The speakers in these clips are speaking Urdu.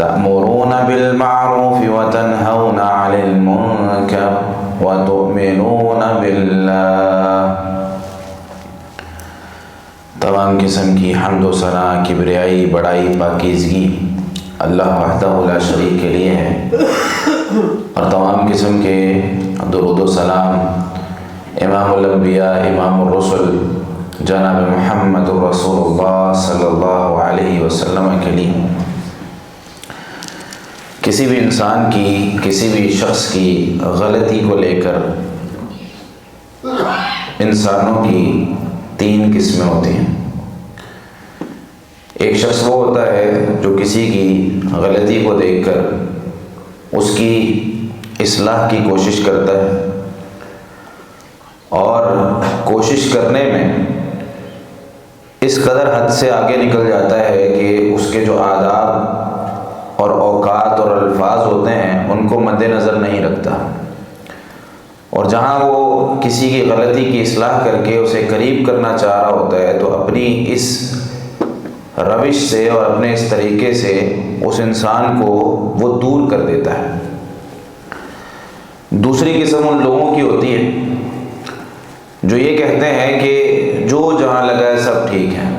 تأمرون بالمعروف وتنهون عن المنکر وتؤمنون باللہ۔ تمام قسم کی حمد و ثنا، کبریائی، بڑائی، پاکیزگی اللہ وحدہ لا شریک کے لیے ہے، اور تمام قسم کے درود و سلام امام الانبیاء امام الرسل جناب محمد رسول اللہ صلی اللہ علیہ وسلم کے لیے۔ کسی بھی انسان کی، کسی بھی شخص کی غلطی کو لے کر انسانوں کی تین قسمیں ہوتی ہیں۔ ایک شخص وہ ہوتا ہے جو کسی کی غلطی کو دیکھ کر اس کی اصلاح کی کوشش کرتا ہے، اور کوشش کرنے میں اس قدر حد سے آگے نکل جاتا ہے کہ اس کے جو آداب اور اوقات اور الفاظ ہوتے ہیں ان کو مد نظر نہیں رکھتا، اور جہاں وہ کسی کی غلطی کی اصلاح کر کے اسے قریب کرنا چاہ رہا ہوتا ہے تو اپنی اس روش سے اور اپنے اس طریقے سے اس انسان کو وہ دور کر دیتا ہے۔ دوسری قسم ان لوگوں کی ہوتی ہے جو یہ کہتے ہیں کہ جو جہاں لگا ہے سب ٹھیک ہے،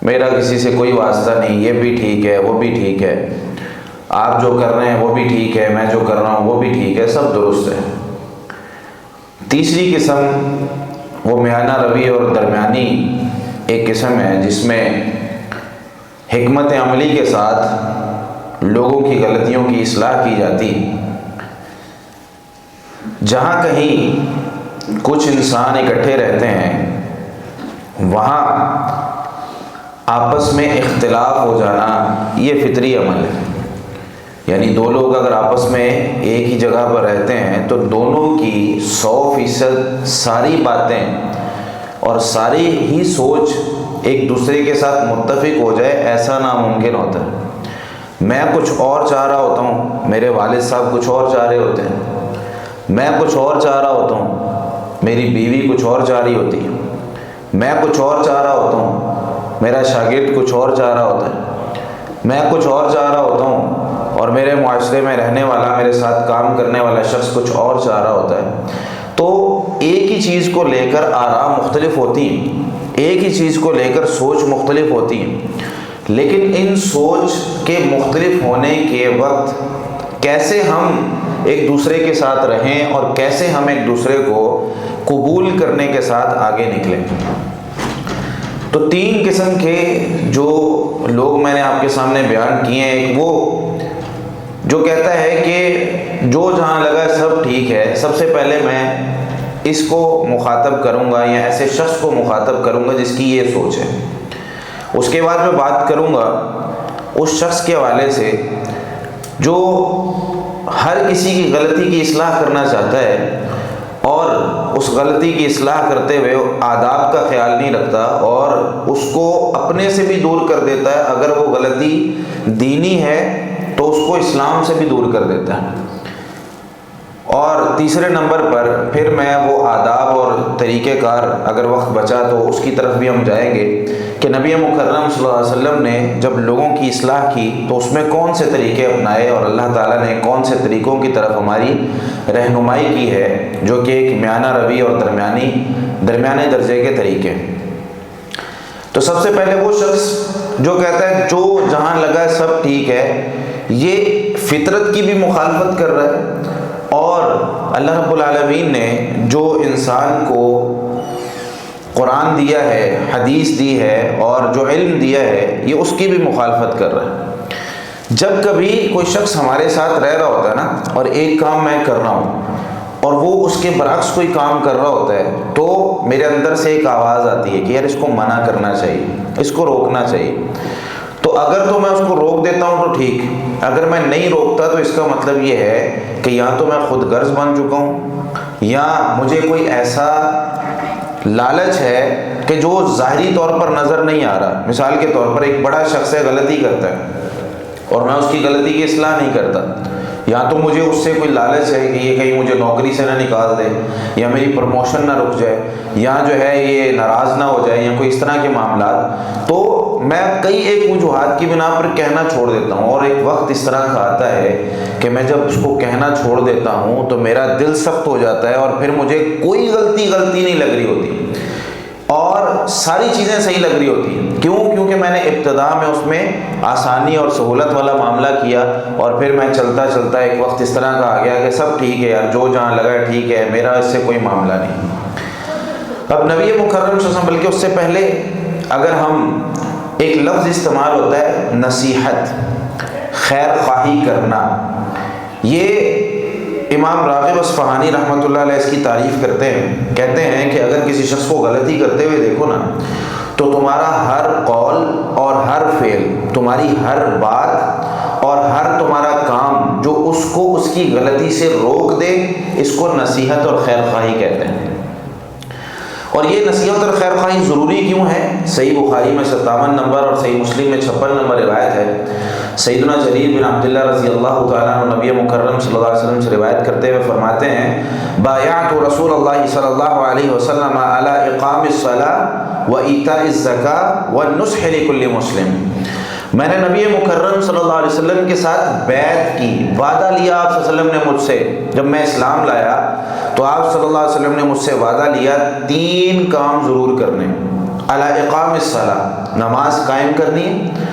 میرا کسی سے کوئی واسطہ نہیں، یہ بھی ٹھیک ہے وہ بھی ٹھیک ہے، آپ جو کر رہے ہیں وہ بھی ٹھیک ہے، میں جو کر رہا ہوں وہ بھی ٹھیک ہے، سب درست ہے۔ تیسری قسم وہ میانہ روی اور درمیانی ایک قسم ہے جس میں حکمت عملی کے ساتھ لوگوں کی غلطیوں کی اصلاح کی جاتی۔ جہاں کہیں کچھ انسان اکٹھے رہتے ہیں وہاں آپس میں اختلاف ہو جانا یہ فطری عمل ہے، یعنی دو لوگ اگر آپس میں ایک ہی جگہ پر رہتے ہیں تو دونوں کی 100% ساری باتیں اور ساری ہی سوچ ایک دوسرے کے ساتھ متفق ہو جائے، ایسا ناممکن ہوتا ہے۔ میں کچھ اور چاہ رہا ہوتا ہوں، میرے والد صاحب کچھ اور چاہ رہے ہوتے ہیں، میں کچھ اور چاہ رہا ہوتا ہوں، میری بیوی کچھ اور چاہ رہی ہوتی ہے، میں کچھ اور چاہ رہا ہوتا ہوں، میرا شاگرد کچھ اور چاہ رہا ہوتا ہے، میں کچھ اور چاہ رہا ہوتا ہوں، اور میرے معاشرے میں رہنے والا، میرے ساتھ کام کرنے والا شخص کچھ اور چاہ رہا ہوتا ہے۔ تو ایک ہی چیز کو لے کر آراء مختلف ہوتی ہیں، ایک ہی چیز کو لے کر سوچ مختلف ہوتی ہیں، لیکن ان سوچ کے مختلف ہونے کے وقت کیسے ہم ایک دوسرے کے ساتھ رہیں اور کیسے ہم ایک دوسرے کو قبول کرنے کے ساتھ آگے نکلیں۔ تو تین قسم کے جو لوگ میں نے آپ کے سامنے بیان کیے ہیں، ایک وہ جو کہتا ہے کہ جو جہاں لگا سب ٹھیک ہے، سب سے پہلے میں اس کو مخاطب کروں گا یا ایسے شخص کو مخاطب کروں گا جس کی یہ سوچ ہے۔ اس کے بعد میں بات کروں گا اس شخص کے حوالے سے جو ہر کسی کی غلطی کی اصلاح کرنا چاہتا ہے اور اس غلطی کی اصلاح کرتے ہوئے آداب کا خیال نہیں رکھتا اور اس کو اپنے سے بھی دور کر دیتا ہے۔ اگر وہ غلطی دینی ہے تو اس کو اسلام سے بھی دور کر دیتا ہے۔ اور تیسرے نمبر پر پھر میں وہ آداب اور طریقہ کار، اگر وقت بچا تو اس کی طرف بھی ہم جائیں گے کہ نبی مکرم صلی اللہ علیہ وسلم نے جب لوگوں کی اصلاح کی تو اس میں کون سے طریقے اپنائے اور اللہ تعالیٰ نے کون سے طریقوں کی طرف ہماری رہنمائی کی ہے، جو کہ ایک میانہ روی اور درمیانے درجے کے طریقے۔ تو سب سے پہلے وہ شخص جو کہتا ہے جو جہاں لگا ہے سب ٹھیک ہے، یہ فطرت کی بھی مخالفت کر رہا ہے، اور اللہ رب العالمین نے جو انسان کو قرآن دیا ہے، حدیث دی ہے اور جو علم دیا ہے، یہ اس کی بھی مخالفت کر رہا ہے۔ جب کبھی کوئی شخص ہمارے ساتھ رہ رہا ہوتا ہے نا، اور ایک کام میں کر رہا ہوں اور وہ اس کے برعکس کوئی کام کر رہا ہوتا ہے، تو میرے اندر سے ایک آواز آتی ہے کہ یار اس کو منع کرنا چاہیے، اس کو روکنا چاہیے۔ تو اگر تو میں اس کو روک دیتا ہوں تو ٹھیک، اگر میں نہیں روکتا تو اس کا مطلب یہ ہے کہ یا تو میں خود غرض بن چکا ہوں، یا مجھے کوئی ایسا لالچ ہے کہ جو ظاہری طور پر نظر نہیں آ رہا۔ مثال کے طور پر ایک بڑا شخص ہے، غلطی کرتا ہے اور میں اس کی غلطی کی اصلاح نہیں کرتا، یا تو مجھے اس سے کوئی لالچ ہے کہ یہ کہیں مجھے نوکری سے نہ نکال دے، یا میری پروموشن نہ رک جائے، یا جو ہے یہ ناراض نہ ہو جائے، یا کوئی اس طرح کے معاملات، تو میں کئی ایک وجوہات کی بنا پر کہنا چھوڑ دیتا ہوں۔ اور ایک وقت اس طرح کا آتا ہے کہ میں جب اس کو کہنا چھوڑ دیتا ہوں تو میرا دل سخت ہو جاتا ہے، اور پھر مجھے کوئی غلطی نہیں لگ رہی ہوتی، اور ساری چیزیں صحیح لگ رہی ہوتی ہیں۔ کیوں؟ کیونکہ میں نے ابتدا میں اس میں آسانی اور سہولت والا معاملہ کیا، اور پھر میں چلتا چلتا ایک وقت اس طرح کا آ گیا کہ سب ٹھیک ہے یار، جو جہاں لگا ہے ٹھیک ہے، میرا اس سے کوئی معاملہ نہیں۔ اب نبی مکرم صلی اللہ علیہ وسلم، بلکہ اس سے پہلے اگر ہم ایک لفظ استعمال ہوتا ہے نصیحت، خیر خواہی کرنا، یہ امام راغب اصفہانی رحمۃ اللہ علیہ اس کی تعریف کرتے ہیں، کہتے ہیں کہ اگر کسی شخص کو غلطی کرتے ہوئے دیکھو نا، تو تمہارا ہر قول اور ہر فعل، تمہاری ہر بات اور ہر تمہارا کام جو اس کو اس کی غلطی سے روک دے، اس کو نصیحت اور خیر خواہی کہتے ہیں۔ اور یہ نصیحت اور خیر خواہی ضروری کیوں ہے؟ صحیح بخاری میں 57 نمبر اور صحیح مسلم میں 56 نمبر روایت ہے۔ سیدنا جریر بن عبداللہ رضی اللہ تعالیٰ عنہ نبی مکرم صلی اللہ علیہ وسلم سے روایت کرتے ہوئے فرماتے ہیں، بایعت رسول اللہ صلی اللہ علیہ وسلم علی اقام الصلاۃ و ایتاء الزکاۃ والنصح لکل مسلم۔ میں نے نبی مکرم صلی اللہ علیہ وسلم کے ساتھ بیعت کی، وعدہ لیا آپ صلی اللہ علیہ وسلم نے مجھ سے، جب میں اسلام لایا تو آپ صلی اللہ علیہ وسلم نے مجھ سے وعدہ لیا 3 کام ضرور کرنے، علی اقام الصلاۃ، نماز قائم کرنی ہے،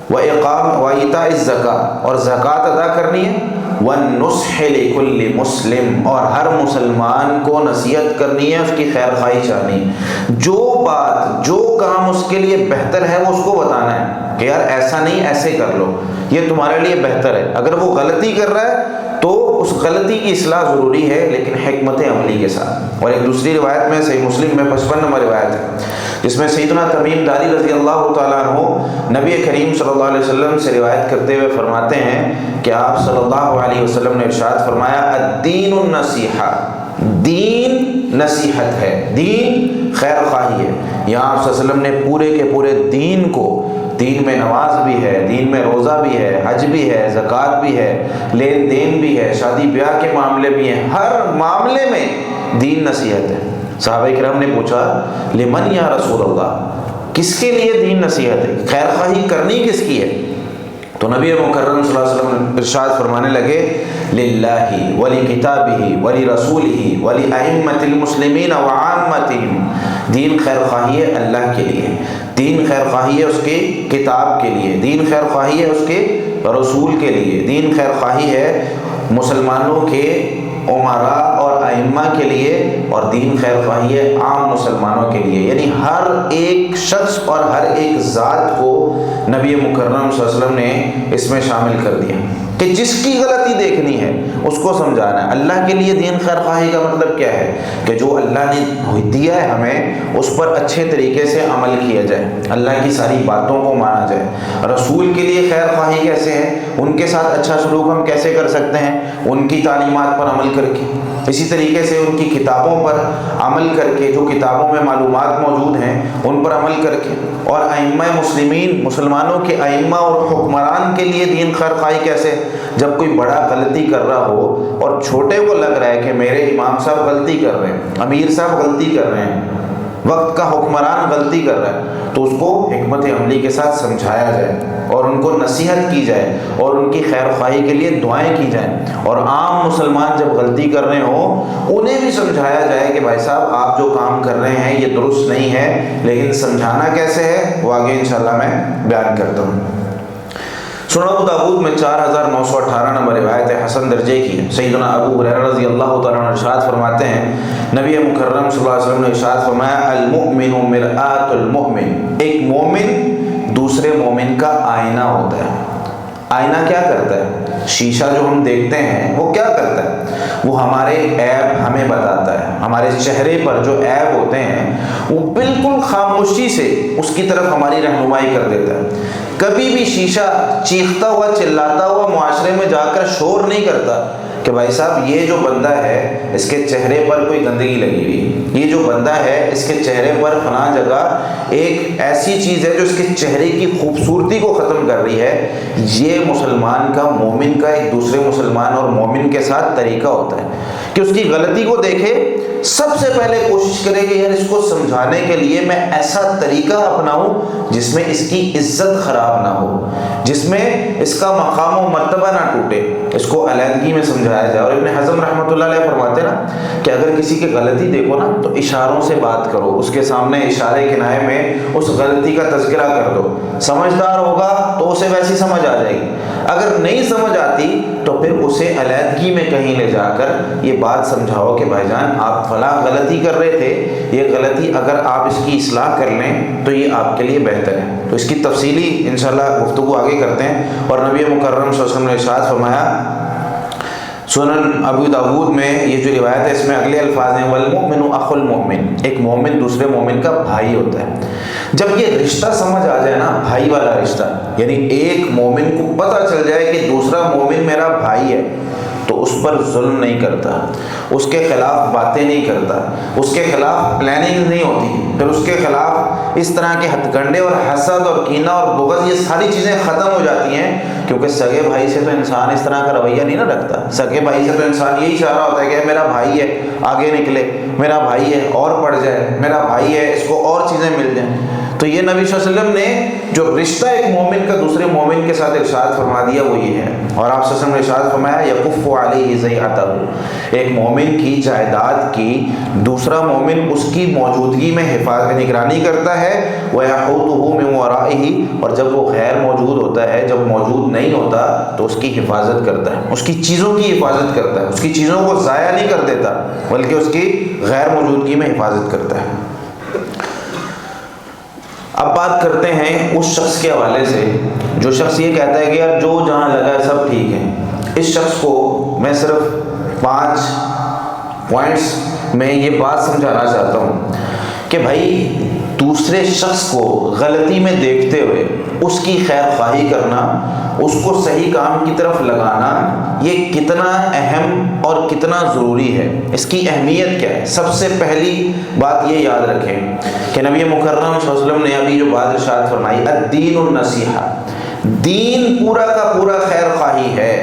و ایتاء الزکاۃ، اور زکوٰۃ ادا کرنی ہے، والنصح لکل مسلم، اور ہر مسلمان کو نصیحت کرنی ہے، اس کی خیر خواہی چاہنی ہے، جو بات جو کام اس کے لیے بہتر ہے وہ اس کو بتانا ہے کہ یار ایسا نہیں، ایسے کر لو، یہ تمہارے لیے بہتر ہے۔ اگر وہ غلطی کر رہا ہے تو اس غلطی کی اصلاح ضروری ہے، لیکن حکمت عملی کے ساتھ۔ اور ایک دوسری روایت میں صحیح مسلم میں 55 نمبر روایت ہے، جس میں سیدنا تمیم داری رضی اللہ تعالیٰ عنہ نبی کریم صلی اللہ علیہ وسلم سے روایت کرتے ہوئے فرماتے ہیں کہ آپ صلی اللہ علیہ وسلم نے ارشاد فرمایا، الدین النصیحہ، دین نصیحت ہے، دین خیر خواہی ہے۔ یہاں آپ صلی اللہ علیہ وسلم نے پورے کے پورے دین کو، دین میں نماز بھی ہے، دین میں روزہ بھی ہے، حج بھی ہے، زکوٰۃ بھی ہے، لین دین بھی ہے، شادی بیاہ کے معاملے بھی ہیں، ہر معاملے میں دین نصیحت ہے۔ صحابہ کرام نے پوچھا، لمن یا رسول اللہ، کس کے لیے دین نصیحت ہے، خیر خواہی کرنی کس کی ہے؟ تو نبی مکرم صلی اللہ علیہ وسلم ارشاد فرمانے لگے، للہ ولکتابہ ولرسولہ ولأئمۃ المسلمین وعامتہم، دین خیر خواہی ہے اللہ کے لیے، دین خیر خواہی ہے اس کے کتاب کے لیے، دین خیر خواہی ہے اس کے رسول کے لیے، دین خیر خواہی ہے مسلمانوں کے عمراء اور ائمہ کے لیے، اور دین خیر خواہی ہے عام مسلمانوں کے لیے، یعنی ہر ایک شخص اور ہر ایک ذات کو نبی مکرم صلی اللہ علیہ وسلم نے اس میں شامل کر دیا کہ جس کی غلطی دیکھنی ہے اس کو سمجھانا ہے۔ اللہ کے لیے دین خیر خواہی کا مطلب کیا ہے؟ کہ جو اللہ نے دیا ہے ہمیں اس پر اچھے طریقے سے عمل کیا جائے، اللہ کی ساری باتوں کو مانا جائے۔ رسول کے لیے خیر خواہی کیسے ہے؟ ان کے ساتھ اچھا سلوک ہم کیسے کر سکتے ہیں؟ ان کی تعلیمات پر عمل کر کے، اسی طریقے سے ان کی کتابوں پر عمل کر کے، جو کتابوں میں معلومات موجود ہیں ان پر عمل کر کے۔ اور ائمہ مسلمین، مسلمانوں کے ائمہ اور حکمران کے لیے دین خیر خواہی کیسے؟ جب کوئی بڑا غلطی کر رہا ہو اور چھوٹے کو لگ رہا ہے کہ میرے امام صاحب غلطی کر رہے ہیں، امیر صاحب غلطی کر رہے ہیں، وقت کا حکمران غلطی کر رہا ہے، تو اس کو حکمت عملی کے ساتھ سمجھایا جائے اور ان کو نصیحت کی جائے اور ان کی خیر خواہی کے لیے دعائیں کی جائیں۔ اور عام مسلمان جب غلطی کر رہے ہوں انہیں بھی سمجھایا جائے کہ بھائی صاحب آپ جو کام کر رہے ہیں یہ درست نہیں ہے، لیکن سمجھانا کیسے ہے وہ آگے انشاءاللہ میں بیان کرتا ہوں۔ سنن ابو داؤد میں 4918 نمبر روایت حسن درجے کی ہے۔ سیدنا ابو ہریرہ رضی اللہ تعالیٰ عنہ ارشاد فرماتے ہیں، نبی مکرم صلی اللہ علیہ وسلم نے ارشاد فرمایا، المؤمن مرآۃ المؤمن، ایک مومن دوسرے مومن کا آئینہ ہوتا ہے۔ آئینہ کیا کرتا ہے؟ شیشہ جو ہم دیکھتے ہیں وہ کیا کرتا ہے؟ وہ ہمارے عیب ہمیں بتاتا ہے، ہمارے چہرے پر جو عیب ہوتے ہیں وہ بالکل خاموشی سے اس کی طرف ہماری رہنمائی کر دیتا ہے۔ کبھی بھی شیشہ چیختا ہوا چلاتا ہوا معاشرے میں جا کر شور نہیں کرتا کہ بھائی صاحب یہ جو بندہ ہے اس کے چہرے پر کوئی گندگی لگی ہوئی، یہ جو بندہ ہے اس کے چہرے پر فلاں جگہ ایک ایسی چیز ہے جو اس کے چہرے کی خوبصورتی کو ختم کر رہی ہے، یہ مسلمان کا، مومن کا ایک دوسرے مسلمان اور مومن کے ساتھ طریقہ ہوتا ہے کہ اس کی غلطی کو دیکھے، سب سے پہلے کوشش کرے کہ یار اس کو سمجھانے کے لیے میں ایسا طریقہ اپناؤں جس میں اس کی عزت خراب نہ ہو، جس میں اس کا مقام و مرتبہ نہ ٹوٹے، اس کو علیحدگی میں سمجھایا جائے۔ اور ابن حزم رحمۃ اللہ علیہ فرماتے نا کہ اگر کسی کی غلطی دیکھو نا تو اشاروں سے بات کرو، اس کے سامنے اشارے کنائے میں اس غلطی کا تذکرہ کر دو، سمجھدار ہوگا تو اسے ویسی سمجھ آ جائے گی، اگر نہیں سمجھ آتی تو پھر اسے علیحدگی میں کہیں لے جا کر یہ بات سمجھاؤ کہ بھائی جان آپ فلاں غلطی کر رہے تھے، یہ غلطی اگر آپ اس کی اصلاح کر لیں تو یہ آپ کے لیے بہتر ہے۔ تو اس کی تفصیلی انشاءاللہ گفتگو آگے کرتے ہیں۔ اور نبی مکرم صلی اللہ علیہ وسلم نے ارشاد فرمایا، سنن ابو داود میں یہ جو روایت ہے اس میں اگلے الفاظ ہیں، والمؤمن اخو المؤمن، ایک مومن دوسرے مومن کا بھائی ہوتا ہے۔ جب یہ رشتہ سمجھ آ جائے نا، بھائی والا رشتہ، یعنی ایک مومن کو پتہ چل جائے کہ دوسرا مومن میرا بھائی ہے، تو اس پر ظلم نہیں کرتا، اس کے خلاف باتیں نہیں کرتا، اس کے خلاف پلاننگ نہیں ہوتی، پھر اس کے خلاف اس طرح کے ہتھ کنڈے اور حسد اور کینہ اور بغض، یہ ساری چیزیں ختم ہو جاتی ہیں، کیونکہ سگے بھائی سے تو انسان اس طرح کا رویہ نہیں نہ رکھتا۔ سگے بھائی سے تو انسان یہی چاہ رہا ہوتا ہے کہ میرا بھائی ہے آگے نکلے، میرا بھائی ہے اور پڑھ جائے، میرا بھائی ہے اس کو اور چیزیں مل جائیں۔ تو یہ نبی صلی اللہ علیہ وسلم نے جو رشتہ ایک مومن کا دوسرے مومن کے ساتھ ارشاد فرما دیا وہ یہ ہے۔ اور آپ صلی اللہ علیہ وسلم نے ارشاد فرمایا، یکف علیہ ضیعتہ، ایک مومن کی جائیداد کی دوسرا مومن اس کی موجودگی میں نگرانی کرتا ہے، وَيَحُوطُهُ مِنْ وَرَائِهِ، اور جب وہ غیر موجود ہوتا ہے، جب موجود نہیں ہوتا تو اس کی حفاظت کرتا ہے، اس کی چیزوں کی حفاظت کرتا ہے، اس کی چیزوں کو ضائع نہیں کر دیتا بلکہ اس کی غیر موجودگی میں حفاظت کرتا ہے۔ اب بات کرتے ہیں اس شخص کے حوالے سے جو شخص یہ کہتا ہے کہ یار جو جہاں لگا ہے سب ٹھیک ہے۔ اس شخص کو میں صرف 5 پوائنٹس میں یہ بات سمجھانا چاہتا ہوں کہ بھائی دوسرے شخص کو غلطی میں دیکھتے ہوئے اس کی خیر خواہی کرنا، اس کو صحیح کام کی طرف لگانا، یہ کتنا اہم اور کتنا ضروری ہے، اس کی اہمیت کیا ہے۔ سب سے پہلی بات یہ یاد رکھیں کہ نبی مکرم صلی اللہ علیہ وسلم نے ابھی جو بات ارشاد فرمائی، الدین النصیحہ، دین پورا کا پورا خیر خواہی ہے۔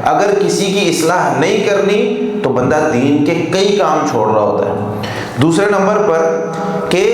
اگر کسی کی اصلاح نہیں کرنی تو بندہ دین کے کئی کام چھوڑ رہا ہوتا ہے۔ دوسرے نمبر پر کہ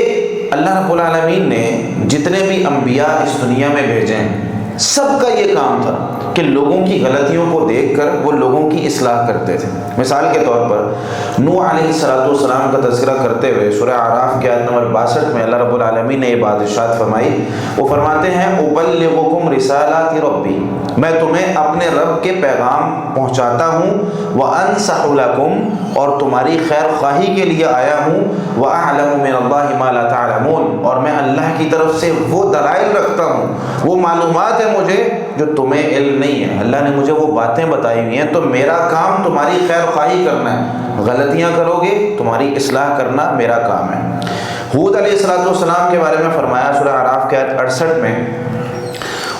اللہ رب العالمین نے جتنے بھی انبیاء اس دنیا میں بھیجے ہیں سب کا یہ کام تھا کہ لوگوں کی غلطیوں کو دیکھ کر وہ لوگوں کی اصلاح کرتے تھے۔ مثال کے طور پر نوح علیہ السلام کا تذکرہ کرتے ہوئے سورہ اعراف کی آیت نمبر 62 میں اللہ رب العالمین نے یہ بات ارشاد فرمائی، وہ فرماتے ہیں، ابلغکم رسالات ربی، میں تمہیں اپنے رب کے پیغام پہنچاتا ہوں، وانصح لکم، اور تمہاری خیر خواہی کے لیے آیا ہوں، واعلم من اللہ ما لا تعلمون، اور میں اللہ کی طرف سے وہ دلائل رکھتا ہوں، وہ معلومات ہے مجھے جو تمہیں علم نہیں ہے، اللہ نے مجھے وہ باتیں بتائی ہوئی ہیں، تو میرا کام تمہاری خیر خواہی کرنا ہے، غلطیاں کرو گے تمہاری اصلاح کرنا میرا کام ہے۔ ہود علیہ السلام کے بارے میں فرمایا سورہ اعراف کی آیت 68 میں،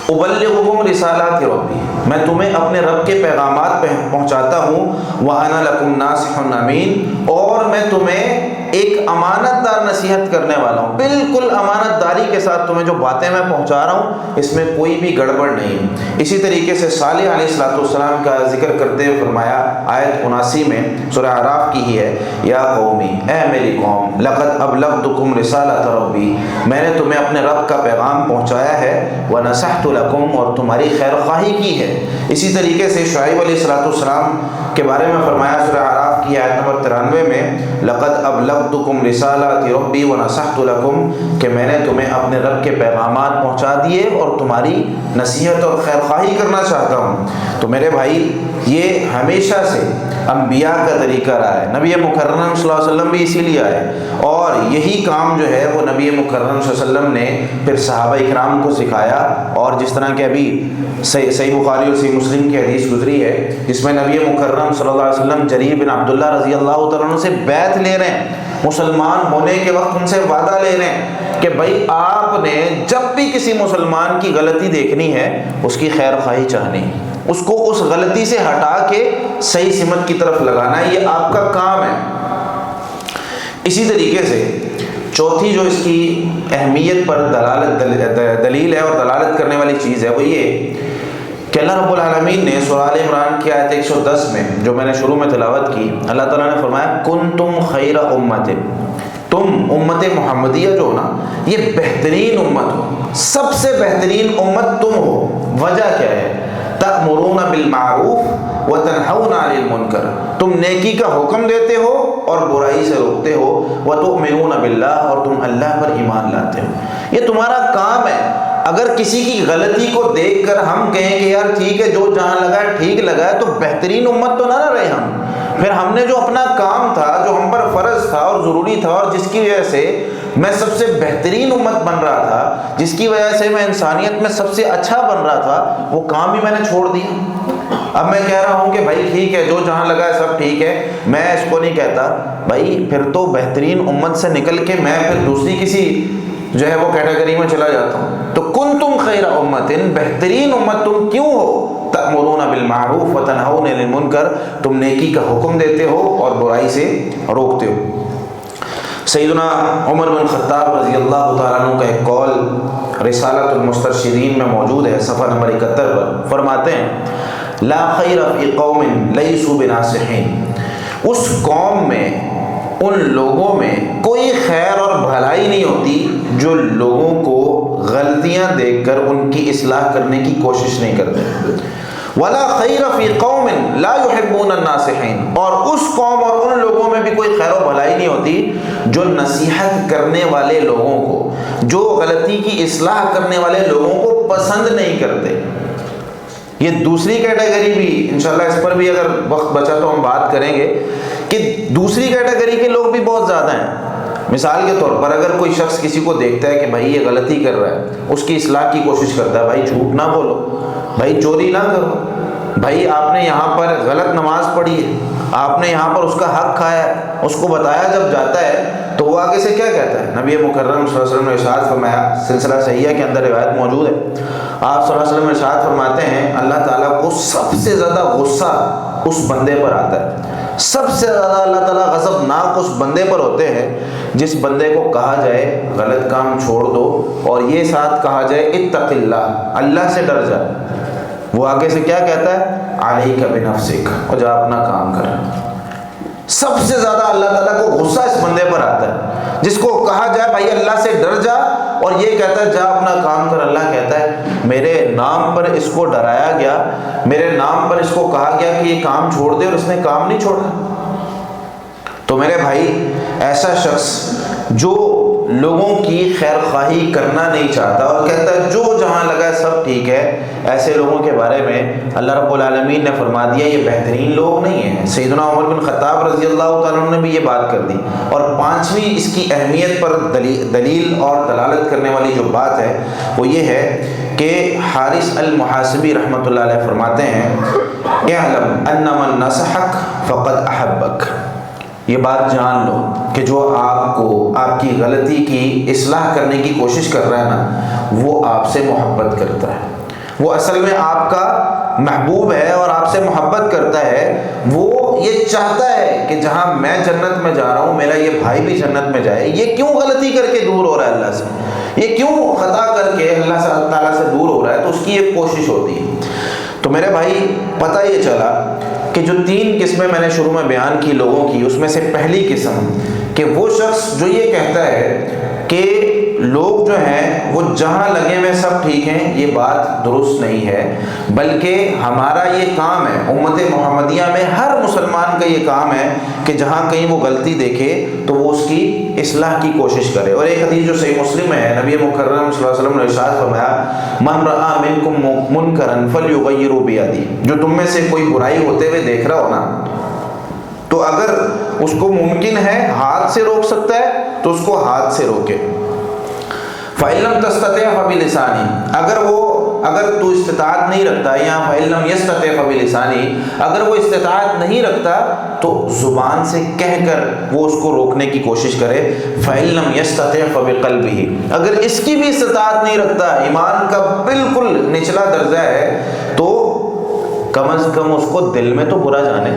ابلغکم رسالات ربی، میں تمہیں اپنے رب کے پیغامات پہنچاتا ہوں، وانا لکم ناصح امین، اور میں تمہیں ایک امانت دار نصیحت کرنے والا ہوں، بالکل امانت داری کے ساتھ تمہیں جو باتیں میں پہنچا رہا ہوں اس میں کوئی بھی گڑبڑ نہیں۔ اسی طریقے سے صالح علیہ السلام کا ذکر کرتے ہوئے فرمایا آیت 79 میں، سورہ اعراف کی ہی ہے، یا قومی، اے میری قوم، لقد ابلغتکم رسالۃ ربی، میں نے تمہیں اپنے رب کا پیغام پہنچایا ہے، ونصحت لکم، اور تمہاری خیر خواہی کی ہے۔ اسی طریقے سے شعیب علیہ السلام کے بارے میں فرمایا سورہ اعراف کی آیت نمبر 93 میں، لقد ابلغتکم رسالات ربی ونصحت لکم، کہ میں نے تمہیں اپنے رب کے پیغامات پہنچا دیے اور تمہاری نصیحت اور خیر خواہی کرنا چاہتا ہوں۔ تو میرے بھائی یہ ہمیشہ سے انبیاء کا طریقہ رہا ہے، نبی مکرم صلی اللہ علیہ وسلم بھی اسی لیے آئے، اور یہی کام جو ہے وہ نبی مکرم صلی اللہ علیہ وسلم نے پھر صحابہ اکرام کو سکھایا۔ اور جس طرح کہ ابھی صحیح بخاری اور صحیح مسلم کی حدیث گزری ہے جس میں نبی مکرم صلی اللہ علیہ وسلم جریر بن عبداللہ رضی اللہ تعالیٰ عنہ سے بیعت لے رہے ہیں، مسلمان ہونے کے وقت ان سے وعدہ لے رہے ہیں کہ بھائی آپ نے جب بھی کسی مسلمان کی غلطی دیکھنی ہے اس کی خیر خواہی چاہنی، اس کو اس غلطی سے ہٹا کے صحیح سمت کی طرف لگانا، یہ آپ کا کام ہے۔ اسی طریقے سے چوتھی جو اس کی اہمیت پر دلیل ہے اور دلالت کرنے والی چیز ہے وہ یہ کہ اللہ رب العالمین نے سورہ آل عمران کی آیت 110 میں جو میں نے شروع میں تلاوت کی، اللہ تعالیٰ نے فرمایا کنتم خیر امت، تم امت محمدیہ جو ہو نا یہ بہترین امت ہو، سب سے بہترین امت تم ہو۔ وجہ کیا ہے؟ تأمرون بالمعروف وتنہون عن المنکر، تم نیکی کا حکم دیتے ہو اور برائی سے روکتے ہو، وتؤمنون باللہ، اور تم اللہ پر ایمان لاتے ہو۔ یہ تمہارا کام ہے۔ اگر کسی کی غلطی کو دیکھ کر ہم کہیں کہ یار ٹھیک ہے جو جہاں لگا ہے ٹھیک لگا ہے، تو بہترین امت تو نہ رہے ہم۔ پھر ہم نے جو اپنا کام تھا، جو ہم پر فرض تھا اور ضروری تھا، اور جس کی وجہ سے میں سب سے بہترین امت بن رہا تھا، جس کی وجہ سے میں انسانیت میں سب سے اچھا بن رہا تھا، وہ کام ہی میں نے چھوڑ دیا۔ اب میں کہہ رہا ہوں کہ بھائی ٹھیک ہے جو جہاں لگا ہے سب ٹھیک ہے، میں اس کو نہیں کہتا بھائی پھر تو بہترین امت سے نکل کے میں پھر دوسری کسی جو ہے وہ کیٹیگری میں چلا جاتا ہوں۔ تو کنتم خیر امت، بہترین امت تم کیوں ہو؟ تأمرون بالمعروف وتنہون عن المنکر، تم نیکی کا حکم دیتے ہو اور برائی سے روکتے ہو۔ سیدنا عمر بن خطاب رضی اللہ تعالیٰ عنہ کا ایک قول رسالۃ المسترشدین میں موجود ہے، صفحہ نمبر 71 پر، فرماتے ہیں لا خیر فی قوم لیسوا بناصحین، اس قوم میں، ان لوگوں میں کوئی خیر اور بھلائی نہیں ہوتی جو لوگوں کو غلطیاں دیکھ کر ان کی اصلاح کرنے کی کوشش نہیں کرتے۔ ولا خیر فی قوم لا يحبون الناصحین، اور اس قوم اور ان لوگوں میں بھی کوئی خیر و بھلائی نہیں ہوتی جو نصیحت کرنے والے لوگوں کو، جو غلطی کی اصلاح کرنے والے لوگوں کو پسند نہیں کرتے۔ یہ دوسری کیٹیگری بھی انشاءاللہ اس پر بھی اگر وقت بچا تو ہم بات کریں گے کہ دوسری کیٹیگری کے لوگ بھی بہت زیادہ ہیں۔ مثال کے طور پر اگر کوئی شخص کسی کو دیکھتا ہے کہ بھائی یہ غلطی کر رہا ہے، اس کی اصلاح کی کوشش کرتا ہے، بھائی جھوٹ نہ بولو، بھائی چوری نہ کرو، بھائی آپ نے یہاں پر غلط نماز پڑھی ہے، آپ نے یہاں پر اس کا حق کھایا ہے، اس کو بتایا جب جاتا ہے تو وہ آگے سے کیا کہتا ہے؟ نبی مکرم صلی اللہ علیہ وسلم نے ارشاد فرمایا، سلسلہ صحیحہ کے اندر روایت موجود ہے، آپ صلی اللہ علیہ وسلم ارشاد فرماتے ہیں اللہ تعالیٰ کو سب سے زیادہ غصہ اس بندے پر آتا ہے، سب سے زیادہ اللہ تعالیٰ غضبناک اس بندے پر ہوتے ہیں جس بندے کو کہا جائے غلط کام چھوڑ دو اور یہ ساتھ کہا جائے اتق اللہ، اللہ سے ڈر جا، وہ آگے سے کیا کہتا ہے؟ علیک بنفسک، اور جا اپنا کام کر۔ سب سے زیادہ اللہ تعالیٰ کو غصہ اس بندے پر آتا ہے جس کو کہا جائے بھائی اللہ سے ڈر جا، اور یہ کہتا ہے جا اپنا کام کر۔ اللہ کہتا ہے میرے نام پر اس کو ڈرایا گیا، میرے نام پر اس کو کہا گیا کہ یہ کام چھوڑ دے، اور اس نے کام نہیں چھوڑا۔ تو میرے بھائی ایسا شخص جو لوگوں کی خیر خواہی کرنا نہیں چاہتا اور کہتا ہے جو جہاں لگا ہے سب ٹھیک ہے، ایسے لوگوں کے بارے میں اللہ رب العالمین نے فرما دیا یہ بہترین لوگ نہیں ہیں۔ سیدنا عمر بن خطاب رضی اللہ تعالیٰ عنہ نے بھی یہ بات کر دی۔ اور پانچویں اس کی اہمیت پر دلیل اور دلالت کرنے والی جو بات ہے وہ یہ ہے کہ حارث المحاسبی رحمۃ اللہ علیہ فرماتے ہیں اعلم ان من نصحک فقد احبک، یہ بات جان لو کہ جو آپ کو آپ کی غلطی کی اصلاح کرنے کی کوشش کر رہا ہے نا، وہ آپ سے محبت کرتا ہے، وہ اصل میں آپ کا محبوب ہے اور آپ سے محبت کرتا ہے۔ وہ یہ چاہتا ہے کہ جہاں میں جنت میں جا رہا ہوں میرا یہ بھائی بھی جنت میں جائے۔ یہ کیوں غلطی کر کے دور ہو رہا ہے اللہ سے، یہ کیوں خطا کر کے اللہ تعالیٰ سے دور ہو رہا ہے، تو اس کی ایک کوشش ہوتی ہے۔ تو میرے بھائی پتہ یہ چلا کہ جو تین قسمیں میں نے شروع میں بیان کی لوگوں کی، اس میں سے پہلی قسم کہ وہ شخص جو یہ کہتا ہے کہ لوگ جو ہیں وہ جہاں لگے ہوئے سب ٹھیک ہیں، یہ بات درست نہیں ہے، بلکہ ہمارا یہ کام ہے، امت محمدیہ میں ہر مسلمان کا یہ کام ہے کہ جہاں کہیں وہ غلطی دیکھے تو وہ اس کی اصلاح کی کوشش کرے۔ اور ایک حدیث جو صحیح مسلم ہے، نبی مکرم صلی اللہ علیہ وسلم نے ارشاد فرمایا من رأى منکم منکرا فلیغیروا بیدہ، جو تم میں سے کوئی برائی ہوتے ہوئے دیکھ رہا ہو نا، تو اگر اس کو ممکن ہے ہاتھ سے روک سکتا ہے تو اس کو ہاتھ سے روکے۔ فَإِن لَمْ تَسْتَطِعْ فَبِلِسَانِهِ، اگر تو استطاعت نہیں رکھتا، یا فَإِن لَمْ يَسْتَطِعْ فَبِلِسَانِهِ، اگر وہ استطاعت نہیں رکھتا تو زبان سے کہہ کر وہ اس کو روکنے کی کوشش کرے۔ فَإِن لَمْ يَسْتَطِعْ فَبِقَلْبِهِ، اگر اس کی بھی استطاعت نہیں رکھتا، ایمان کا بالکل نچلا درجہ ہے، تو کم از کم اس کو دل میں تو برا جانے،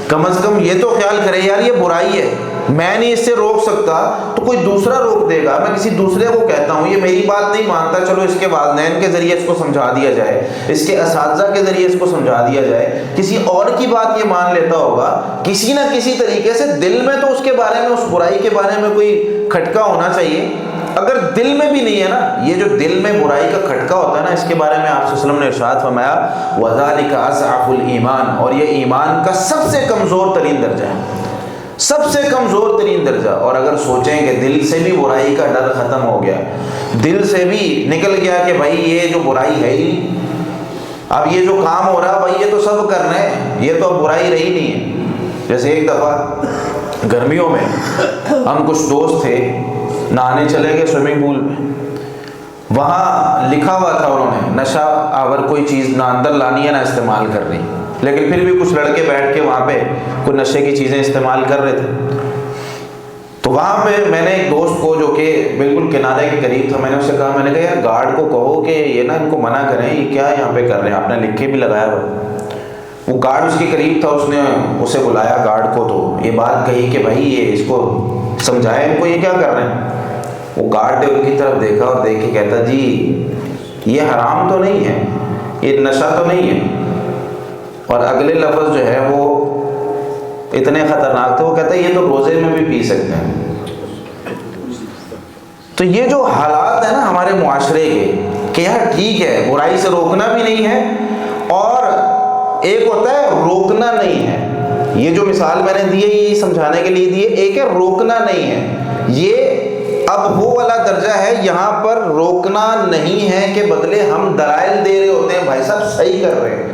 کم از کم یہ تو خیال کرے یار یہ برائی ہے، میں نہیں اس سے روک سکتا تو کوئی دوسرا روک دے گا، میں کسی دوسرے کو کہتا ہوں یہ میری بات نہیں مانتا، چلو اس کے والدین کے ذریعے اس کو سمجھا دیا جائے، اس کے اساتذہ کے ذریعے اس کو سمجھا دیا جائے، کسی اور کی بات یہ مان لیتا ہوگا، کسی نہ کسی طریقے سے دل میں تو اس کے بارے میں، اس برائی کے بارے میں کوئی کھٹکا ہونا چاہیے۔ اگر دل میں بھی نہیں ہے نا، یہ جو دل میں برائی کا کھٹکا ہوتا ہے نا، اس کے بارے میں آپ صلی اللہ علیہ وسلم نے ارشاد فرمایا وَذَلِكَ أَضْعَفُ الْإِيمَانِ، اور یہ ایمان کا سب سے کمزور ترین درجہ ہے، سب سے کمزور ترین درجہ۔ اور اگر سوچیں کہ دل سے بھی برائی کا ڈر ختم ہو گیا، دل سے بھی نکل گیا کہ بھائی یہ جو برائی ہے ہی، اب یہ جو کام ہو رہا بھائی یہ تو سب کر رہے ہیں، یہ تو اب برائی رہی نہیں ہے۔ جیسے ایک دفعہ گرمیوں میں ہم کچھ دوست تھے، نہانے چلے گئے سوئمنگ پول میں، وہاں لکھا ہوا تھا انہوں نے نشہ آور کوئی چیز نہ اندر لانی ہے نہ استعمال کرنی، لیکن پھر بھی کچھ لڑکے بیٹھ کے وہاں پہ کوئی نشے کی چیزیں استعمال کر رہے تھے۔ تو وہاں پہ میں نے ایک دوست کو جو کہ بالکل کنارے کے قریب تھا، میں نے اس سے کہا، میں نے کہا یار گارڈ کو کہو کہ یہ نا ان کو منع کریں، یہ کیا یہاں پہ کر رہے ہیں، آپ نے لکھ کے بھی لگایا ہوا۔ وہ گارڈ اس کے قریب تھا، اس نے اسے بلایا گارڈ کو، تو یہ بات کہی کہ بھائی یہ اس کو سمجھائے ان کو یہ کیا کر رہے ہیں۔ وہ گارڈ نے ان کی طرف دیکھا اور دیکھ کے کہتا جی یہ حرام تو نہیں ہے، یہ نشہ تو نہیں ہے، اور اگلے لفظ جو ہے وہ اتنے خطرناک تھے، وہ کہتا ہے یہ تو روزے میں بھی پی سکتے ہیں۔ تو یہ جو حالات ہیں نا ہمارے معاشرے کے کہ یار ٹھیک ہے برائی سے روکنا بھی نہیں ہے، اور ایک ہوتا ہے روکنا نہیں ہے، یہ جو مثال میں نے دی ہے یہ سمجھانے کے لیے دی ہے، ایک ہے روکنا نہیں ہے، یہ اب وہ والا درجہ ہے، یہاں پر روکنا نہیں ہے کہ بدلے ہم دلائل دے رہے ہوتے ہیں بھائی صاحب صحیح کر رہے ہیں۔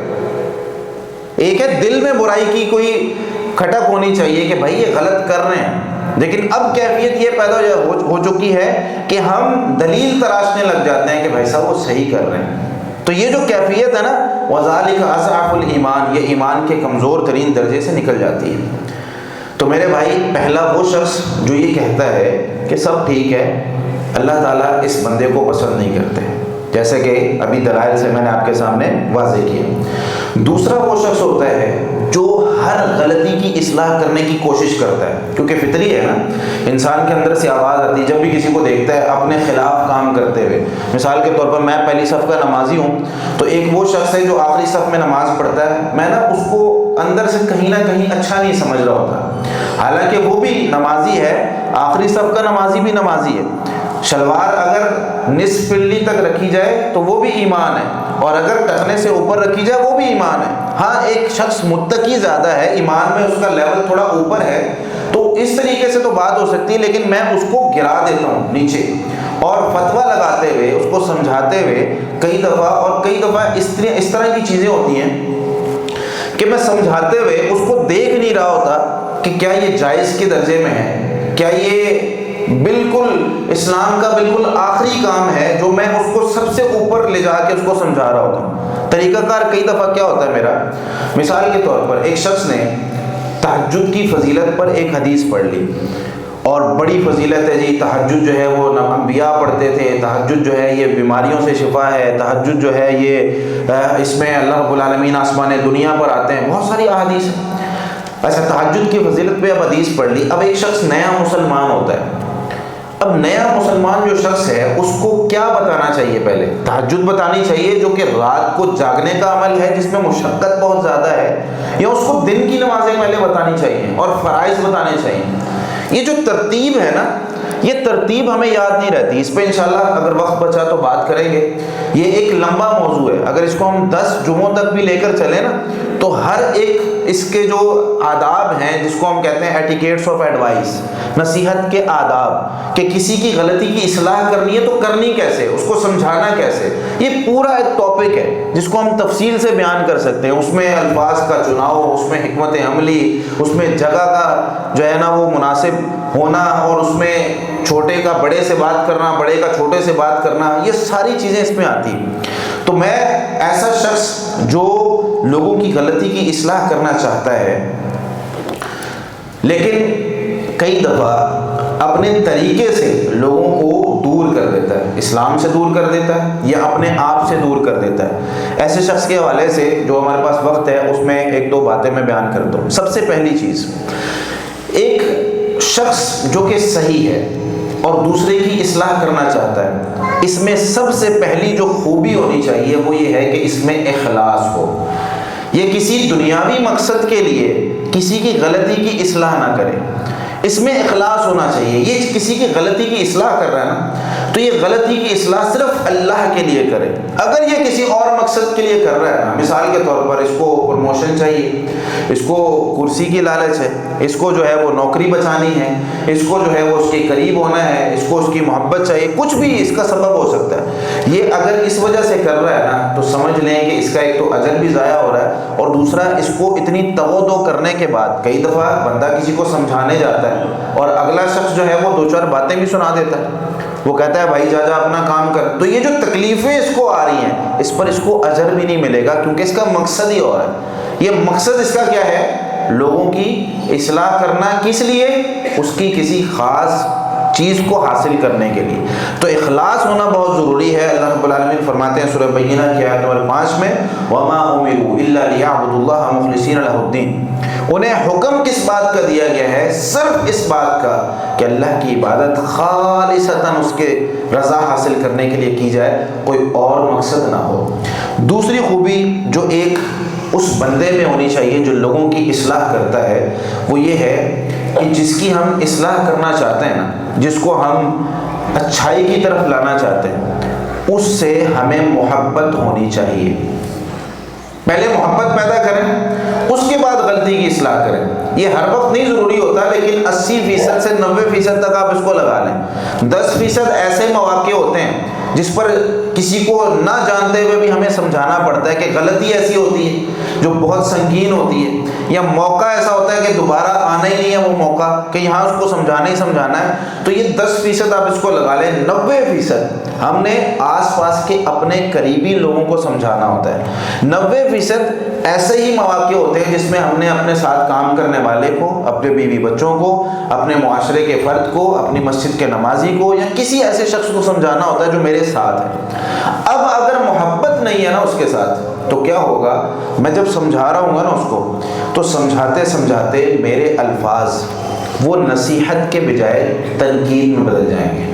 ایک ہے دل میں برائی کی کوئی کھٹک ہونی چاہیے کہ بھائی یہ غلط کر رہے ہیں، لیکن اب کیفیت یہ پیدا ہو چکی ہے کہ ہم دلیل تراشنے لگ جاتے ہیں کہ بھائی صاحب وہ صحیح کر رہے ہیں۔ تو یہ جو کیفیت ہے نا وَذَلِكَ أَضْعَفُ الْإِيمَانِ، یہ ایمان کے کمزور ترین درجے سے نکل جاتی ہے۔ تو میرے بھائی پہلا وہ شخص جو یہ کہتا ہے کہ سب ٹھیک ہے، اللہ تعالیٰ اس بندے کو پسند نہیں کرتے، جیسے کہ ابھی دلائل سے میں نے آپ کے سامنے واضح کیا۔ دوسرا وہ شخص ہوتا ہے جو ہر غلطی کی اصلاح کرنے کی کوشش کرتا ہے، کیونکہ فطری ہے نا، انسان کے اندر سے آواز آتی ہے جب بھی کسی کو دیکھتا ہے اپنے خلاف کام کرتے ہوئے۔ مثال کے طور پر میں پہلی صف کا نمازی ہوں، تو ایک وہ شخص ہے جو آخری صف میں نماز پڑھتا ہے، میں نا اس کو اندر سے کہیں نہ کہیں اچھا نہیں سمجھ رہا ہوتا، حالانکہ وہ بھی نمازی ہے، آخری صف کا نمازی بھی نمازی ہے۔ شلوار اگر نصف پلی تک رکھی جائے تو وہ بھی ایمان ہے، اور اگر ٹخنے سے اوپر رکھی جائے وہ بھی ایمان ہے۔ ہاں ایک شخص متقی زیادہ ہے، ایمان میں اس کا لیول تھوڑا اوپر ہے، تو اس طریقے سے تو بات ہو سکتی ہے، لیکن میں اس کو گرا دیتا ہوں نیچے، اور فتویٰ لگاتے ہوئے اس کو سمجھاتے ہوئے کئی دفعہ اس طرح کی چیزیں ہوتی ہیں کہ میں سمجھاتے ہوئے اس کو دیکھ نہیں رہا ہوتا کہ کیا یہ جائز کے درجے میں ہے، کیا یہ بالکل اسلام کا بالکل آخری کام ہے جو میں اس کو سب سے اوپر لے جا کے اس کو سمجھا رہا ہوتا ہوں۔ طریقہ کار کئی دفعہ کیا ہوتا ہے میرا، مثال کے طور پر ایک شخص نے تہجد کی فضیلت پر ایک حدیث پڑھ لی، اور بڑی فضیلت ہے جی، تہجد جو ہے وہ انبیاء پڑھتے تھے، تہجد جو ہے یہ بیماریوں سے شفا ہے، تہجد جو ہے یہ اس میں اللہ رب العالمین آسمان دنیا پر آتے ہیں، بہت ساری احادیث ہیں۔ اچھا تہجد کی فضیلت پہ اب حدیث پڑھ لی، اب ایک شخص نیا مسلمان ہوتا ہے، اب نیا مسلمان جو شخص ہے اس کو کیا بتانا چاہیے؟ پہلے تہجد بتانی چاہیے جو کہ رات کو جاگنے کا عمل ہے جس میں مشقت بہت زیادہ ہے، یا اس کو دن کی نمازیں پہلے بتانی چاہیے اور فرائض بتانے چاہیے؟ یہ جو ترتیب ہے نا، یہ ترتیب ہمیں یاد نہیں رہتی، اس پہ انشاءاللہ اگر وقت بچا تو بات کریں گے۔ یہ ایک لمبا موضوع ہے، اگر اس کو ہم 10 جمعوں تک بھی لے کر چلیں نا تو ہر ایک اس کے جو آداب ہیں جس کو ہم کہتے ہیں ایٹیکیٹس آف ایڈوائس، نصیحت کے آداب، کہ کسی کی غلطی کی اصلاح کرنی ہے تو کرنی کیسے، اس کو سمجھانا کیسے، یہ پورا ایک ٹاپک ہے جس کو ہم تفصیل سے بیان کر سکتے ہیں۔ اس میں الفاظ کا چناؤ، اس میں حکمت عملی، اس میں جگہ کا جو ہے نا وہ مناسب ہونا، اور اس میں چھوٹے کا بڑے سے بات کرنا، بڑے کا چھوٹے سے بات کرنا، یہ ساری چیزیں اس میں آتی ہیں۔ تو میں ایسا شخص جو لوگوں کی غلطی کی اصلاح کرنا چاہتا ہے لیکن کئی دفعہ اپنے طریقے سے لوگوں کو دور کر دیتا ہے، اسلام سے دور کر دیتا ہے یا اپنے آپ سے دور کر دیتا ہے۔ ایسے شخص کے حوالے سے جو ہمارے پاس وقت ہے اس میں ایک دو باتیں میں بیان کرتا ہوں۔ سب سے پہلی چیز، ایک شخص جو کہ صحیح ہے اور دوسرے کی اصلاح کرنا چاہتا ہے، اس میں سب سے پہلی جو خوبی ہونی چاہیے وہ یہ ہے کہ اس میں اخلاص ہو۔ یہ کسی دنیاوی مقصد کے لیے کسی کی غلطی کی اصلاح نہ کرے، اس میں اخلاص ہونا چاہیے۔ یہ کسی کی غلطی کی اصلاح کر رہا ہے نا، تو یہ غلطی کی اصلاح صرف اللہ کے لیے کرے۔ اگر یہ کسی اور مقصد کے لیے کر رہا ہے نا، مثال کے طور پر اس کو پروموشن چاہیے، اس کو کرسی کی لالچ ہے، اس کو جو ہے وہ نوکری بچانی ہے، اس کو جو ہے وہ اس کے قریب ہونا ہے، اس کو اس کی محبت چاہیے، کچھ بھی اس کا سبب ہو سکتا ہے، یہ اگر اس وجہ سے کر رہا ہے نا، تو سمجھ لیں کہ اس کا ایک تو اجر بھی ضائع ہو رہا ہے، اور دوسرا اس کو اتنی تغودو کرنے کے بعد کئی دفعہ بندہ کسی کو سمجھانے جاتا ہے اور اگلا شخص جو ہے وہ دو چار باتیں بھی سنا دیتا ہے، وہ کہتا ہے بھائی جا اپنا کام کر، تو یہ جو تکلیفیں اس کو آ رہی ہیں اس پر اس کو اجر بھی نہیں ملے گا، کیونکہ اس کا مقصد ہی اور ہے۔ یہ مقصد اس کا کیا ہے؟ لوگوں کی اصلاح کرنا، کس لیے؟ اس کی کسی خاص چیز کو حاصل کرنے کے لیے۔ تو اخلاص ہونا بہت ضروری ہے۔ اللہ رب العالمین فرماتے ہیں سورہ بینہ کی آیت نمبر 5 میں، وَمَا أُمِرُوا إِلَّا لِيَعْبُدُوا اللَّهَ مُخْلِصِينَ لَهُ الدِّينَ۔ انہیں حکم کس بات کا دیا گیا ہے؟ صرف اس بات کا کہ اللہ کی عبادت خالصتاً اس کے رضا حاصل کرنے کے لیے کی جائے، کوئی اور مقصد نہ ہو۔ دوسری خوبی جو ایک اس بندے میں ہونی چاہیے جو لوگوں کی اصلاح کرتا ہے، وہ یہ ہے کہ جس کی ہم اصلاح کرنا چاہتے ہیں نا، جس کو ہم اچھائی کی طرف لانا چاہتے ہیں، اس سے ہمیں محبت ہونی چاہیے۔ پہلے محبت پیدا کریں، اس کے بعد غلطی کی اصلاح کریں۔ یہ ہر وقت نہیں ضروری ہوتا، لیکن 80% سے 90% تک آپ اس کو لگا لیں۔ 10% ایسے مواقع ہوتے ہیں جس پر کسی کو نہ جانتے ہوئے بھی ہمیں سمجھانا پڑتا ہے کہ غلطی ایسی ہوتی ہے جو بہت سنگین ہوتی ہے، یا موقع ایسا ہوتا ہے کہ دوبارہ آنا ہی نہیں ہے وہ موقع، کہ یہاں اس کو سمجھانا ہی سمجھانا ہے، تو یہ 10% آپ اس کو لگا لیں۔ 90% ہم نے آس پاس کے اپنے قریبی لوگوں کو سمجھانا ہوتا ہے۔ 90% ایسے ہی مواقع ہوتے ہیں جس میں ہم نے اپنے ساتھ کام کرنے والے کو، اپنے بیوی بچوں کو، اپنے معاشرے کے فرد کو، اپنی مسجد کے نمازی کو، یا کسی ایسے شخص کو سمجھانا ہوتا ہے جو میرے ساتھ ہے۔ اب اگر محبت نہیں ہے نا اس کے ساتھ، تو کیا ہوگا؟ میں جب سمجھا رہا ہوں گا نا اس کو، تو سمجھاتے سمجھاتے میرے الفاظ وہ نصیحت کے بجائے تنقید میں بدل جائیں گے۔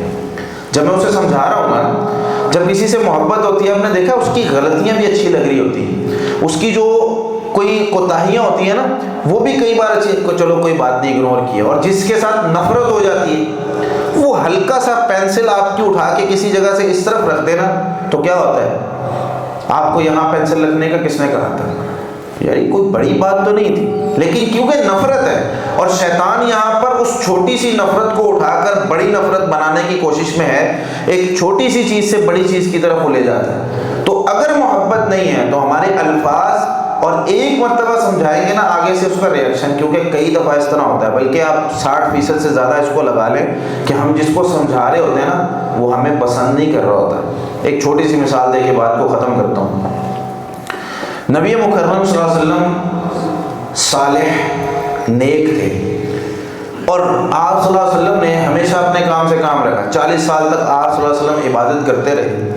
جب میں اسے سمجھا رہا ہوں گا، جب کسی سے محبت ہوتی ہے، آپ نے دیکھا اس کی غلطیاں بھی اچھی لگ رہی ہوتی ہیں، اس کی جو کوئی کوتاہیاں ہوتی ہیں نا، وہ بھی کئی بار اچھی، چلو کوئی بات نہیں، اگنور کیا۔ اور جس کے ساتھ نفرت ہو جاتی ہے، وہ ہلکا سا پینسل آپ کی اٹھا کے کسی جگہ سے اس طرف رکھ دینا، تو کیا ہوتا ہے؟ آپ کو یہاں پینسل رکھنے کا کس نے کہا تھا؟ یاری کوئی بڑی بات تو نہیں تھی، لیکن کیونکہ نفرت ہے، اور شیطان یہاں پر اس چھوٹی سی نفرت کو اٹھا کر بڑی نفرت بنانے کی کوشش میں ہے، ایک چھوٹی سی چیز سے بڑی چیز کی طرف وہ لے جاتا ہے۔ تو اگر محبت نہیں ہے تو ہمارے الفاظ، اور ایک مرتبہ سمجھائیں گے نا، آگے سے اس کا ریئیکشن، کیونکہ کئی دفعہ اس طرح ہوتا ہے، بلکہ آپ 60% سے زیادہ اس کو لگا لیں کہ ہم جس کو سمجھا رہے ہوتے ہیں نا، وہ ہمیں پسند نہیں کر رہا ہوتا۔ ایک چھوٹی سی مثال دے کے بات کو ختم کرتا ہوں۔ نبی مکرم صلی اللہ علیہ وسلم صالح، نیک تھے، اور آپ صلی اللہ علیہ وسلم نے ہمیشہ اپنے کام سے کام رکھا۔ 40 سال تک آپ صلی اللہ علیہ وسلم عبادت کرتے رہے،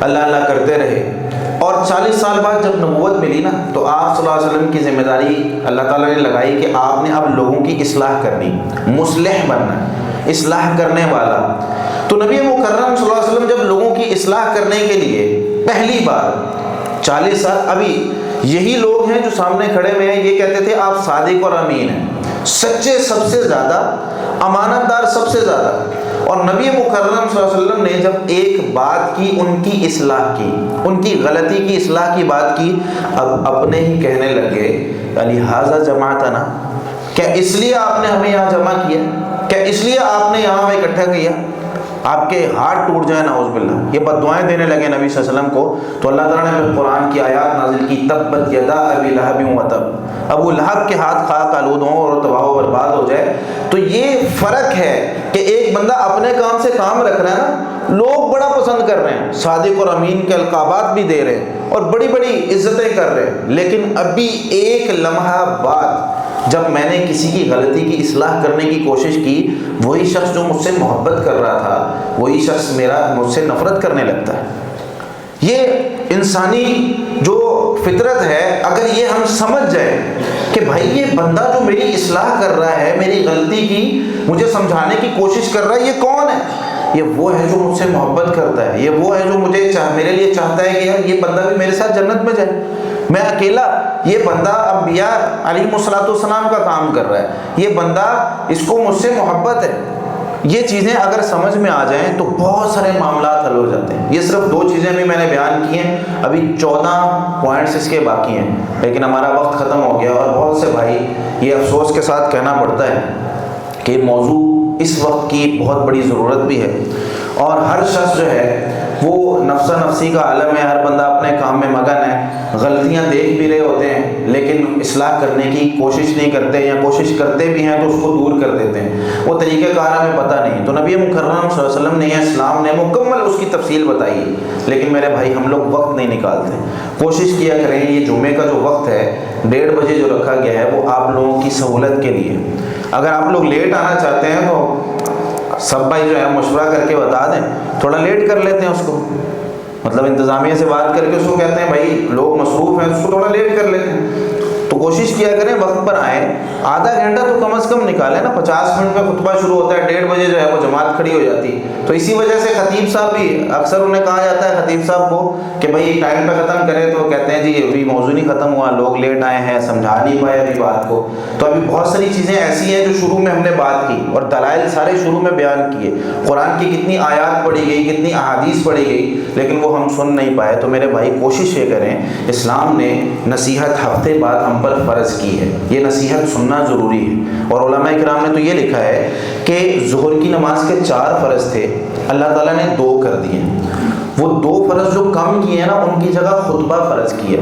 اللہ اللہ کرتے رہے، اور 40 سال بعد جب نبوت ملی نا، تو آپ صلی اللہ علیہ وسلم کی ذمہ داری اللہ تعالیٰ نے لگائی کہ آپ نے اب لوگوں کی اصلاح کرنی، مصلح بننا، اصلاح کرنے والا۔ تو نبی مکرم صلی اللہ علیہ وسلم جب لوگوں کی اصلاح کرنے کے لیے پہلی بار 40 سال، ابھی یہی لوگ ہیں جو سامنے کھڑے ہوئے ہیں، یہ کہتے تھے آپ صادق اور امین ہیں، سچے سب سے زیادہ، امانت دار سب سے زیادہ۔ اور نبی مکرم صلی اللہ علیہ وسلم نے جب ایک بات کی، ان کی اصلاح کی، ان کی غلطی کی اصلاح کی بات کی، اب اپنے ہی کہنے لگے لہٰذا جماعتنا، کیا اس لیے آپ نے ہمیں یہاں جمع کیا؟ کیا اس لیے آپ نے یہاں ہمیں اکٹھا کیا؟ آپ کے ہاتھ ٹوٹ جائیں نعوذ باللہ، یہ بد دعائیں دینے لگے نبی صلی اللہ علیہ وسلم کو۔ تو اللہ تعالیٰ نے قرآن کی آیات نازل کی، تبت یدا ابی لہب وتب، ابو لہب کے ہاتھ خاک آلود ہوں اور تباہ و برباد ہو جائے۔ تو یہ فرق ہے کہ ایک بندہ اپنے کام سے کام رکھ رہا ہے نا، لوگ بڑا پسند کر رہے ہیں، صادق اور امین کے القابات بھی دے رہے ہیں اور بڑی بڑی عزتیں کر رہے ہیں، لیکن ابھی ایک لمحہ بعد جب میں نے کسی کی غلطی کی اصلاح کرنے کی کوشش کی، وہی شخص جو مجھ سے محبت کر رہا تھا وہی شخص مجھ سے نفرت کرنے لگتا ہے۔ یہ انسانی جو فطرت ہے، اگر یہ ہم سمجھ جائیں کہ بھائی یہ بندہ جو میری اصلاح کر رہا ہے، میری غلطی کی مجھے سمجھانے کی کوشش کر رہا ہے، یہ کون ہے؟ یہ وہ ہے جو مجھ سے محبت کرتا ہے، یہ وہ ہے جو میرے لیے چاہتا ہے کہ یار یہ بندہ بھی میرے ساتھ جنت میں جائے، میں اکیلا، یہ بندہ انبیاء علیہ الصلوۃ والسلام کا کام کر رہا ہے، یہ بندہ اس کو مجھ سے محبت ہے۔ یہ چیزیں اگر سمجھ میں آ جائیں تو بہت سارے معاملات حل ہو جاتے ہیں۔ یہ صرف 2 چیزیں بھی میں نے بیان کی ہیں، ابھی 14 پوائنٹس اس کے باقی ہیں، لیکن ہمارا وقت ختم ہو گیا اور بہت سے بھائی یہ افسوس کے ساتھ کہنا پڑتا ہے کہ موضوع اس وقت کی بہت بڑی ضرورت بھی ہے، اور ہر شخص جو ہے وہ نفسا نفسی کا عالم ہے، ہر بندہ اپنے کام میں مگن ہے، غلطیاں دیکھ بھی رہے ہوتے ہیں لیکن اصلاح کرنے کی کوشش نہیں کرتے، یا کوشش کرتے بھی ہیں تو اس کو دور کر دیتے ہیں، وہ طریقہ کار ہمیں پتہ نہیں۔ تو نبی مکرم صلی اللہ علیہ وسلم نے، اسلام نے مکمل اس کی تفصیل بتائی ہے، لیکن میرے بھائی ہم لوگ وقت نہیں نکالتے۔ کوشش کیا کریں یہ جمعے کا جو وقت ہے 1:30 بجے جو رکھا گیا ہے وہ آپ لوگوں کی سہولت کے لیے، اگر آپ لوگ لیٹ آنا چاہتے ہیں تو سب بھائی جو ہے مشورہ کر کے بتا دیں، تھوڑا لیٹ کر لیتے ہیں اس کو، مطلب انتظامیہ سے بات کر کے اس کو کہتے ہیں بھائی لوگ مصروف ہیں، اس کو تھوڑا لیٹ کر لیتے ہیں۔ تو کوشش کیا کریں وقت پر آئیں، آدھا گھنٹہ تو کم از کم نکالیں نا، 50 منٹ میں خطبہ شروع ہوتا ہے، 1:30 بجے جو ہے وہ جماعت کھڑی ہو جاتی ہے۔ تو اسی وجہ سے خطیب صاحب بھی اکثر انہیں کہا جاتا ہے خطیب صاحب کو کہ بھائی ٹائم پہ ختم کریں، تو کہتے ہیں جی ابھی موضوع نہیں ختم ہوا، لوگ لیٹ آئے ہیں، سمجھا نہیں پائے ابھی بات کو۔ تو ابھی بہت ساری چیزیں ایسی ہیں جو شروع میں ہم نے بات کی اور دلائل سارے شروع میں بیان کیے، قرآن کی کتنی آیات پڑھی گئی، کتنی احادیث پڑھی گئی، لیکن وہ ہم سن نہیں پائے۔ تو میرے بھائی کوشش یہ کریں، اسلام نے نصیحت ہفتے بعد ہم پر فرض کی ہے، یہ نصیحت سننا ضروری ہے، اور علماء کرام نے تو یہ لکھا ہے کہ ظہر کی نماز کے 4 فرض تھے، اللہ تعالیٰ نے 2 کر دیے، وہ 2 فرض جو کم کیے ہیں نا ان کی جگہ خطبہ فرض کیا،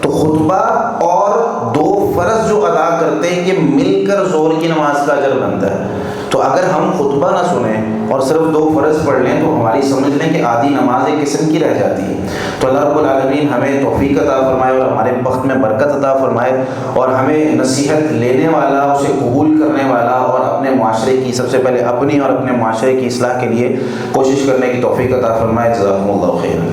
تو خطبہ اور 2 فرض جو ادا کرتے ہیں یہ مل کر ظہر کی نماز کا اجر بنتا ہے۔ تو اگر ہم خطبہ نہ سنیں اور صرف 2 فرض پڑھ لیں تو ہماری سمجھ لیں کہ آدھی نماز ایک قسم کی رہ جاتی ہے۔ تو اللہ رب العالمین ہمیں توفیق عطا فرمائے اور ہمارے وقت میں برکت عطا فرمائے، اور ہمیں نصیحت لینے والا، اسے قبول کرنے والا، اور اپنے معاشرے کی، سب سے پہلے اپنی اور اپنے معاشرے کی اصلاح کے لیے کوشش کرنے کی توفیق عطا فرمائے۔ جزاکم اللہ خیرا۔